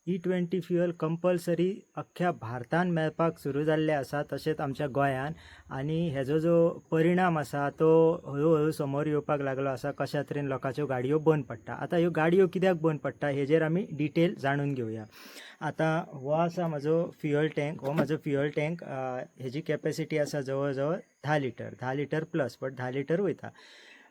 E20 fuel compulsory अख्ख्या भारतान मेळपाक सुरू जाल्लें आसा, तशेंच आमच्या गोंयान. आनी हेजो जो परिणाम आसा तो हळू हळू समोर येवपाक लागलो आसा. कशा तरेन लोकांच्यो गाडयो बंद पडटा. आतां ह्यो गाडयो कित्याक बंद पडटा हेजेर आमी डिटेल जाणून घेवया. आतां हो आसा म्हजो फ्युअल टँक. हो म्हजो फ्युअल टँक. हेजी कॅपॅसिटी आसा जवळ जवळ 10 लिटर प्लस, बट 10 लिटर वयता.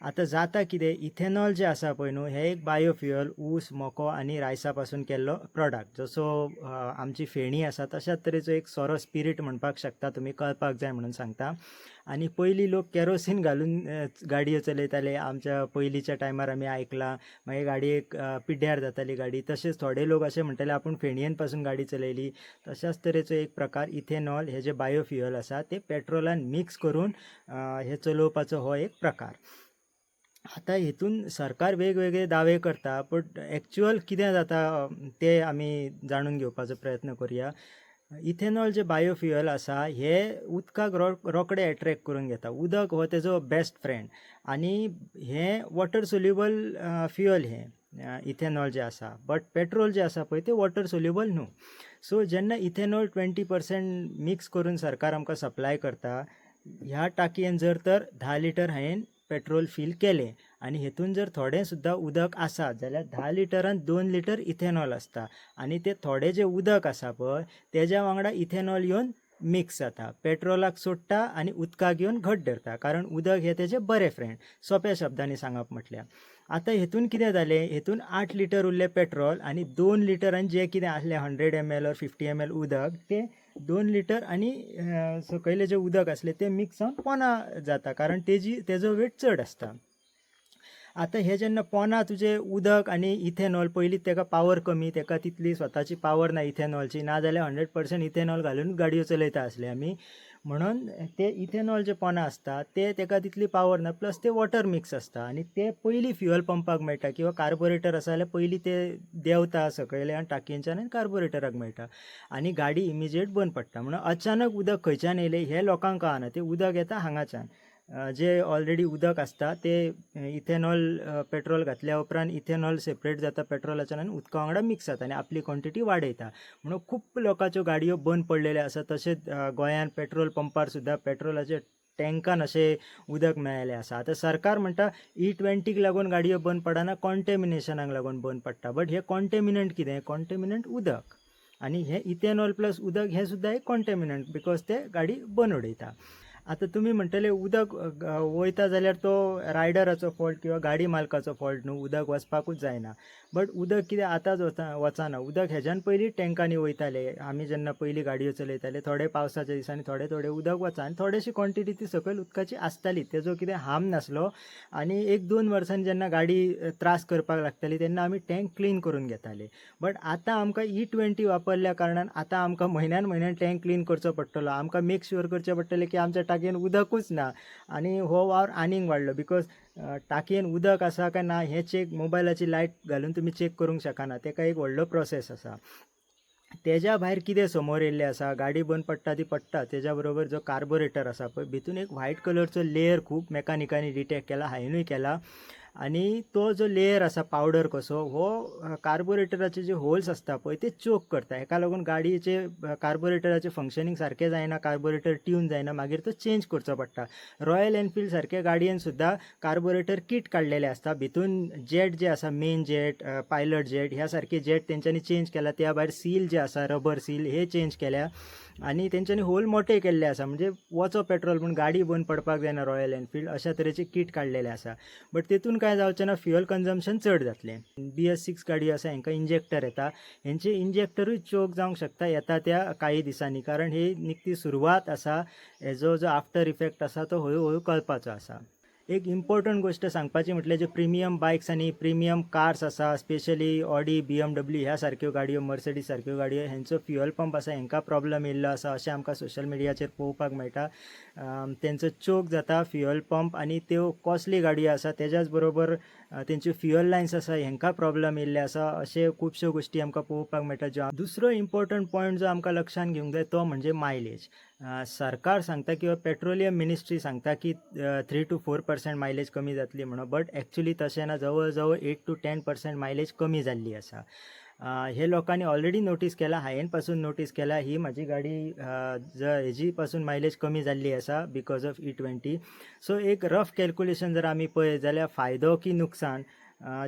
आतां जाता कितें, इथेनॉल जें आसा पळय न्हू, हें एक बायोफ्युअल ऊस, मको आनी रायसा पासून केल्लो प्रॉडक्ट. जसो आमची फेणी आसा तशाच तरेचो एक सोरो स्पिरीट म्हणपाक शकता तुमी, कळपाक जाय म्हणून सांगता. आनी पयलीं लोक केरोसीन घालून गाडयो चलयताले. आमच्या पयलींच्या टायमार आमी आयकलां. मागीर गाडयेक पिड्ड्यार जाताली गाडी. तशेंच थोडे लोक अशें म्हणटाले आपूण फेणयेन पासून गाडी चलयली. तशाच तरेचो एक प्रकार इथेनॉल, हे जे बायोफ्युअल आसा ते पेट्रोलान मिक्स करून हे चलोवपाचो हो एक प्रकार. आतां हितून सरकार वेगवेगळे दावे करता, बट एक्चुअल कितें जाता ते आमी जाणून घेवपाचो प्रयत्न करुया. इथेनॉल जे बायोफ्युअल आसा हे उदकाक रोखडे एट्रॅक्ट करून घेता. उदक हो तेजो बेस्ट फ्रेंड. आनी हें वॉटर सोल्युबल फ्युअल हें इथेनॉल जें आसा. बट पेट्रोल जें आसा पळय तें वॉटर सोल्युबल न्हू. सो जेन्ना इथेनॉल 20% मिक्स करून सरकार आमकां सप्लाय करता, ह्या टाकयेन जर तर 10 लिटर हांवें पेट्रोल फिल केलें आनी हेतून जर थोडें सुद्दां उदक आसा जाल्यार 10 लिटरान 2 लिटर इथेनॉल आसता. आनी ते थोडें जें उदक आसा पळय तेज्या वांगडा इथेनॉल येवन मिक्स जाता, पेट्रोलाक सोडटा आनी उदकाक येवन घट धरता. कारण उदक हे तेजें बरें फ्रेंड, सोंप्या शब्दांनी सांगप म्हटल्यार. आतां हेतून कितें जालें, हेतून 8 लिटर उरलें पेट्रोल आनी 2 लिटरान जें कितें आसलें 100 ml or 50 ml उदक, तें 2 लिटर आनी सकयलें जें उदक आसलें तें मिक्स जावन पोना जाता. कारण तेजो वेट चड आसता. आतां हें जेन्ना पोना तुजें उदक आनी इथेनॉल, पयलींच तेका पावर कमी, तेका तितली स्वताची पावर ना इथेनॉलची, ना जाल्यार 100% इथेनॉल घालून गाडयो चलयता आसले आमी. म्हणून ते इथेनॉल जे पोना आसता तेका तितली पावर ना, प्लस ते वॉटर मिक्स आसता. आनी ते पयलीं फ्युअल पंपाक मेळटा किंवा कार्बोरेटर आसा जाल्यार पयलीं ते देंवता सकयल्यान टाकयेच्यान आनी कार्बोरेटराक मेळटा आनी गाडी इमिजिएट बंद पडटा. म्हणून अचानक उदक खंयच्यान येयलें हें लोकांक कळना. तें उदक येता हांगाच्यान. जे ऑलरेडी उदक आसता ते इथेनॉल पेट्रोल घातल्या उपरांत इथेनॉल सेपरेट जाता पेट्रोलाच्यान आनी उदका वांगडा मिक्स जाता आनी आपली क्वॉन्टिटी वाडयता. म्हणून खूब लोकांच्यो गाडयो बंद पडलेल्यो आसा. तशेंच गोंयान पेट्रोल पंपार सुद्दां पेट्रोलाचे टँकान अशें उदक मेळिल्लें आसा. आतां सरकार म्हणटा E20क लागून गाडयो बंद पडना, कॉन्टेमिनेशनाक लागून बंद पडटा. बट हे कॉन्टेमिनंट कितें, कॉन्टेमिनंट उदक. आनी हे इथेनॉल प्लस उदक हें सुद्दां एक कॉन्टेमिनंट, बिकॉज ते गाडी बंद उडयता. आतां तुमी म्हणटले उदक वयता जाल्यार तो रायडराचो फॉल्ट किंवा गाडी मालकाचो फॉल्ट न्हू, उदक वचपाकूच जायना. बट उदक कितें आतांच वचना. उदक हेज्यान पयलीं टँकांनी वयताले. आमी जेन्ना पयलीं गाडयो चलयताले थोडे पावसाच्या दिसांनी थोडें उदक वचा आनी थोडीशी क्वॉन्टिटी ती सकयल उदकाची आसताली. तेजो कितें हार्म नासलो. आनी 1-2 वर्सांनी जेन्ना गाडी त्रास करपाक लागताली तेन्ना आमी टँक क्लीन करून घेताले. बट आतां आमकां E20 वापरल्या कारणान आतां आमकां म्हयन्यान टँक क्लीन करचो पडटलो. आमकां मेक शुअर करचें पडटलें की आमच्या टाकयेन उदकूच ना. आनी हो वावर आनीक वाडलो, बिकॉज टाकयेन उदक आसा काय ना हें चॅक मोबायलाची लायट घालून तुमी चॅक करूंक शकना. तेका एक व्हडलो प्रोसेस आसा. तेज्या भायर कितें समोर येयल्लें आसा, गाडी बंद पडटा ती पडटा, तेज्या बरोबर जो कार्बोरेटर आसा पळय भितून एक व्हायट कलरचो लेयर खूब मेकॅनिकांनी डिटेक्ट केला, हांवेनूय केला. आनी तो जो लेयर आसा पावडर कसो, हो कार्बोरेटराचे जे होल्स आसता पळय ते चोक करता. हेका लागून गाडयेचे कार्बोरेटराचें फंक्शनींग सारकें जायना, कार्बोरेटर ट्यून जायना, मागीर तो चेंज करचो पडटा. रॉयल एनफिल्ड सारक्या गाडयेन सुद्दां कार्बोरेटर किट काडलेलें आसता. भितून जेट जे आसा, मेन जेट, पायलट जेट ह्या सारके जेट तेंच्यांनी चेंज केला. त्या भायर सील जे आसा, रबर सील हे चेंज केल्या. आनी तेंच्यांनी होल मोठे केल्ले आसा, म्हणजे वचो पेट्रोल पूण गाडी बंद पडपाक जायना रॉयल एनफिल्ड अशा तरेचे किट काडलेले आसा. बट तेतून काय जावचें ना, फ्युअल कन्जम्पशन चड जातलें. BS6 गाडयो आसा हांकां इंजेक्टर येता, हेंचे इंजेक्टरूय चोक जावंक शकता येता त्या काही दिसांनी. कारण ही निकती सुरवात आसा. हेजो जो आफ्टर इफेक्ट आसा तो हळू कळपाचो आसा. एक इम्पॉर्टंट गोष्ट सांगपाची म्हटल्यार जे प्रिमियम बायक्स आनी प्रिमियम कार्स आसा, स्पेशली ऑडी, BMW ह्या सारक्यो गाडयो, मर्सिडीज सारक्यो गाडयो, हेंचो फ्युअल पंप आसा हेंकां प्रॉब्लम येयल्लो आसा अशें आमकां सोशल मिडियाचेर पळोवपाक मेळटा. तेंचो चोक जाता फ्युअल पंप आनी त्यो कॉस्टली गाडयो आसा तेज्याच बरोबर तेंच्यो फ्युअल लायन्स आसा हेंकां प्रॉब्लम येयल्ले आसा. अशे खुबश्यो गोश्टी आमकां पळोवपाक मेळटा. दुसरो इम्पॉर्टंट पॉयंट जो आमकां लक्षांत घेवंक जाय तो म्हणजे मायलेज. सरकार सांगता किंवा पेट्रोलियम मिनिस्ट्री सांगता की 3 to 4% मायलेज कमी जातली म्हणून, बट एक्चुअली तशें ना. जवळ जवळ 8 to 10% मायलेज कमी जाल्ली आसा. हे लोकांनी ऑलरेडी नोटीस केला, हायेन पासून नोटीस केला ही माझी गाडी हेजी पासून मायलेज कमी जाल्ली आसा बिकॉज ऑफ E20. सो एक रफ कॅल्क्युलेशन जर आमी पळयत जाल्यार फायदो की नुकसान,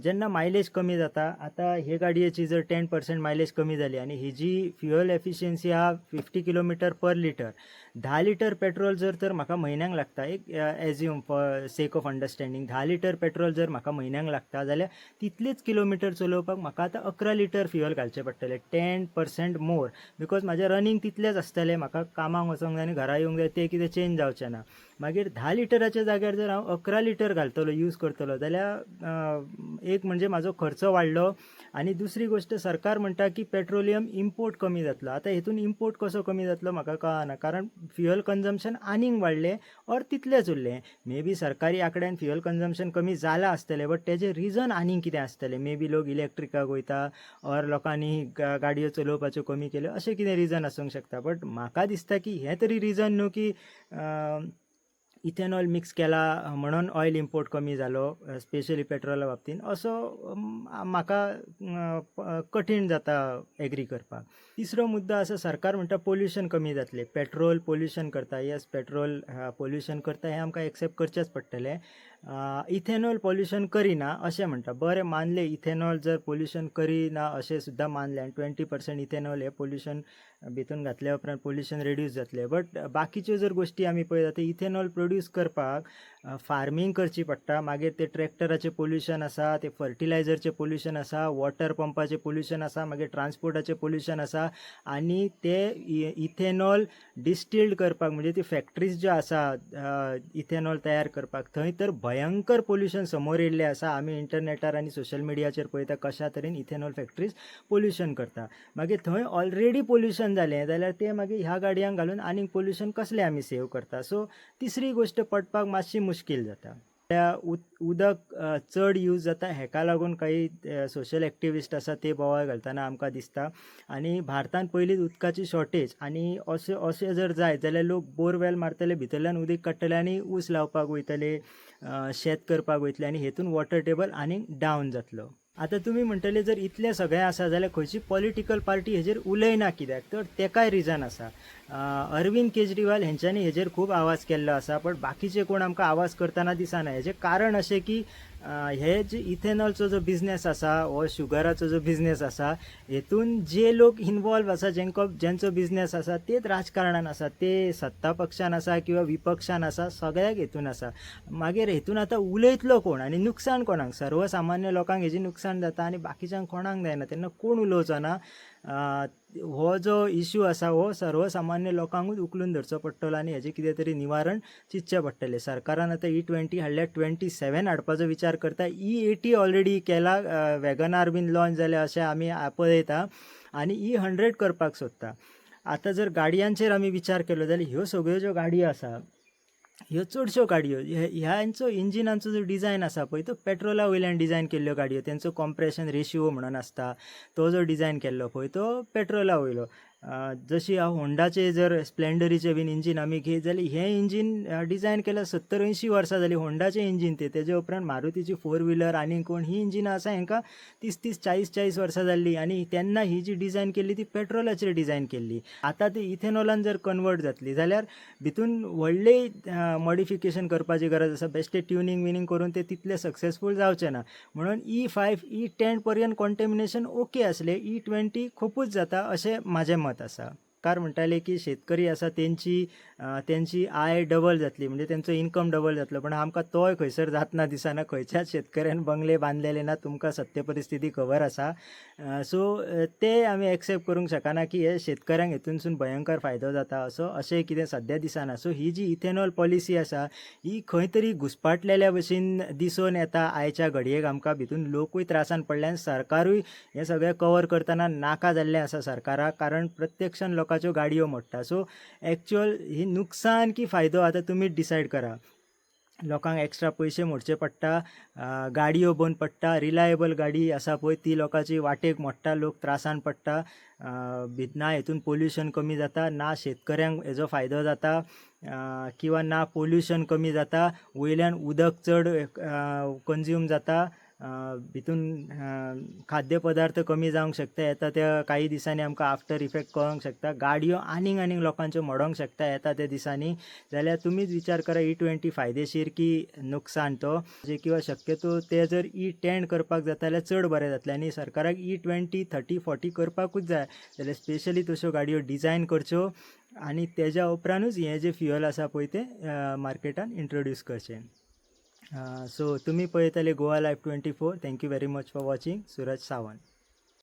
जेन्ना मायलेज कमी जाता, आता हे गाडयेची जर 10% मायलेज कमी जाली आणि ही जी फ्युअल एफिशियन्सी आहा 50 kilometre per litre, 10 litre petrol जर तर म्हाका म्हयन्याक लागता, एक assume for sake of understanding 10 litre petrol जर म्हाका म्हयन्याक लागता जाल्यार तितलेच किलोमीटर चलोवपाक म्हाका आतां 11 लिटर फ्युअल घालचें पडटलें, 10% मोर, बिकॉज म्हाजें रनिंग तितलेंच आसतलें, म्हाका कामाक वचोंक जाय आनी घरा येवंक जाय, तें कितें चेंज जावचें ना. मागीर 10 लिटराच्या जाग्यार जर हांव 11 लिटर घालतलो यूज करतलो जाल्यार एक म्हणजे म्हाजो खर्च वाडलो आणि दुसरी गोष्ट सरकार म्हणटा की पेट्रोलियम इम्पोर्ट कमी जातलो. आतां हेतून इम्पोर्ट कसो कमी जातलो म्हाका कळना, कारण फ्युअल कन्जम्पशन आनीक वाडलें ऑर तितलेंच उरलें. मे बी सरकारी आंकड्यान फ्युअल कन्जम्पशन कमी जालां आसतलें, बट तेजें रिजन आनीक कितें आसतलें. मे बी लोक इलेक्ट्रिकाक वयता ऑर लोकांनी गाडयो चलोवपाच्यो कमी केल्यो, अशें कितें रिजन आसूंक शकता. बट म्हाका दिसता की हें तरी रिजन न्हू की इथेनॉल मिक्स केला म्हणून ऑयल इम्पोर्ट कमी जालो, स्पेशली पेट्रोला बाबतींत, असो म्हाका कठीण जाता एग्री करपाक. तिसरो मुद्दो आसा, सरकार म्हणटा पोल्युशन कमी जातलें, पेट्रोल पोल्युशन करता. येस, पेट्रोल पोल्युशन करता हें आमकां एक्सेप्ट करचेंच पडटलें. इथेनॉल पोल्युशन करिना अशें म्हणटा. बरें, मानलें इथेनॉल जर पोल्युशन करिना अशें सुद्दां मानलें आनी 20% इथेनॉल हें पोल्युशन भितून घातल्या उपरांत पोल्युशन रेड्यूस जातलें. बट बाकीच्यो जर गोश्टी आमी पळयता ते इथेनॉल प्रोड्यूस करपाक फार्मींग करची पडटा, मागीर ते ट्रॅक्टराचें पोल्युशन आसा, ते फर्टिलायझरचें पोल्युशन आसा, वॉटर पंपाचें पोल्युशन आसा, मागीर ट्रान्सपोर्टाचें पोल्युशन आसा, आनी ते इथेनॉल डिस्टिल्ड करपाक म्हणजे ती फॅक्टरीज ज्यो आसा इथेनॉल तयार करपाक, थंय तर भयंकर पोल्युशन समोर येयल्लें आसा. आमी इंटरनेटार आनी सोशल मिडियाचेर पळयता कशा तरेन इथेनॉल फॅक्टरीज पोल्युशन करता. मागीर थंय ऑलरेडी पोल्युशन जालें जाल्यार ते मागीर ह्या गाडयांक घालून आनीक पोल्युशन कसलें आमी सेव करता. सो तिसरी गोश्ट पडपाक मातशी मुश्कील जाता. उदक चड यूज जाता, हेका लागून काही सोशल एक्टिविस्ट आसा ते बोवाळ घालतना आमकां दिसता. आनी भारतांत पयलींच उदकाची शॉर्टेज, आनी अशें जर जायत जाल्यार लोक बोरवेल मारतले, भितरल्यान उदक काडटले आनी ऊस लावपाक वयतले, शेत करपाक वयतले, आनी हेतून वॉटर टेबल आनीक डावन जातलो. आतां तुमी म्हणटले जर इतलें सगळें आसा जाल्यार खंयची पॉलिटिकल पार्टी हेजेर उलयना कित्याक, तर तेकाय रिजन आसा. अरविंद केजरीवाल हेंच्यांनी हेजेर खूब आवाज केल्लो आसा, बट बाकीचे कोण आमकां आवाज करतना दिसना. हेजें कारण अशें की हे जे इथेनॉलचो जो बिझनेस आसा हो शुगराचो जो बिझनेस आसा, हेतून जे लोक इन्वॉल्व आसा, जेंचो बिझनेस आसा तेच राजकारणान आसा, ते सत्ता पक्षान आसा किंवा विपक्षान आसा, सगळ्याक हेतून आसा. मागीर हेतून आतां उलयतलो कोण आनी नुकसान कोणाक? सर्वसामान्य लोकांक हेजें नुकसान जाता आनी बाकीच्यांक कोणाक जायना, तेन्ना कोण उलोवचो ना. हो जो इश्यू आसा हो सर्वसामान्य लोकांकूच उखलून धरचो पडटलो आनी हेजें कितें तरी निवारण चिंतचें पडटलें. सरकारान आतां E20 हाडल्या, 27 हाडपाचो विचार करता. E80 ऑलरेडी केला, वॅगनार बीन लॉन्च जाल्या अशें आमी पळयता, आनी E100 करपाक सोदता. आतां जर गाडयांचेर आमी विचार केलो जाल्यार ह्यो सगळ्यो ज्यो गाडयो आसा ह्यो चडश्यो गाडयो ह्यांचो इंजिनांचो जो डिझायन आसा पळय तो पेट्रोला वयल्यान डिझायन केल्ल्यो गाडयो, तेंचो कॉम्प्रेशन रेशियो म्हणून आसता, तो जो डिझायन केल्लो पळय तो पेट्रोला वयलो. जशी हांव होंडाचे जर स्प्लेंडरीचे बीन इंजीन आमी घेत जाल्यार हें इंजीन डिझायन केल्यार 70-80 वर्सां जालीं होंडाचें इंजीन. तेजे उपरांत मारुतीची 4 व्हिलर आनी कोण ही इंजिनां आसा हेंकां 30-30, 40-40 वर्सां जाल्लीं, आनी तेन्ना ही जी डिझायन केल्ली ती पेट्रोलाचेर डिझायन केल्ली. आतां ती इथेनॉलान जर कन्वर्ट जातली जाल्यार भितून व्हडलें मॉडिफिकेशन करपाची गरज आसा. बेश्टें ट्युनिंग विनिंग करून ते तितले सक्सेसफूल जावचें ना. म्हणून E5, E10 पर्यंत कॉन्टेमिनेशन ओके आसलें, E20 खूबच जाता अशें म्हाजें मत आसा. कार म्हणटाले की शेतकरी आसा तेंची आय डबल जातली, म्हणजे तेंचो इन्कम डबल जातलो, पण आमकां तोय खंयसर जातना दिसना. खंयच्याच शेतकऱ्यान बंगले बांदलेले ना, तुमकां सत्य परिस्थिती खबर आसा. सो ते आमी एक्सेप्ट करूंक शकना की हे शेतकऱ्यांक हेतूनसून भयंकर फायदो जाता अशें कितें सद्या दिसना. सो ही जी इथेनॉल पॉलिसी आसा ही खंय तरी घुसपाटलेल्या भशेन दिसून येता आयच्या घडयेक आमकां. भितून लोकूय त्रासान पडल्या आनी सरकारूय हें सगळें कवर करतना नाका जाल्लें आसा सरकाराक, कारण प्रत्यक्षान लोकांच्यो गाडयो मोडटा. सो एक्चुअल ही नुकसान की फायदो आतां तुमी डिसायड करा. लोकांक एक्स्ट्रा पयशे मोडचे पडटा, गाडयो बंद पडटा, रिलायबल गाडी आसा पळय ती लोकांची वाटेक मोडटा, लोक त्रासान पडटा. ना हेतून पोल्युशन कमी जाता, ना शेतकऱ्यांक हेजो फायदो जाता, किंवा ना पोल्युशन कमी जाता, वयल्यान उदक चड कन्ज्यूम जाता, भितून खाद्यपदार्थ कमी जावंक शकता येता त्या काही दिसांनी आमकां आफ्टर इफेक्ट कळोंक शकता, गाडयो आनीक लोकांच्यो मोडोंक शकता येता त्या दिसांनी, जाल्यार तुमीच विचार करा E20 फायदेशीर की नुकसान तो जे किंवा शक्यतो ते जर E10 करपाक जाता जाल्यार चड बरें जातलें आनी सरकाराक E20, 30, 40 करपाकूच जाय जाल्यार स्पेशली तश्यो गाडयो डिझायन करच्यो आनी तेज्या उपरांतूच हें जें फ्युअल आसा पळय तें मार्केटान इंट्रोड्यूस करचें. सो तुमी पळयताले Goa life 24. Thank you very much for watching. Suraj Sawant.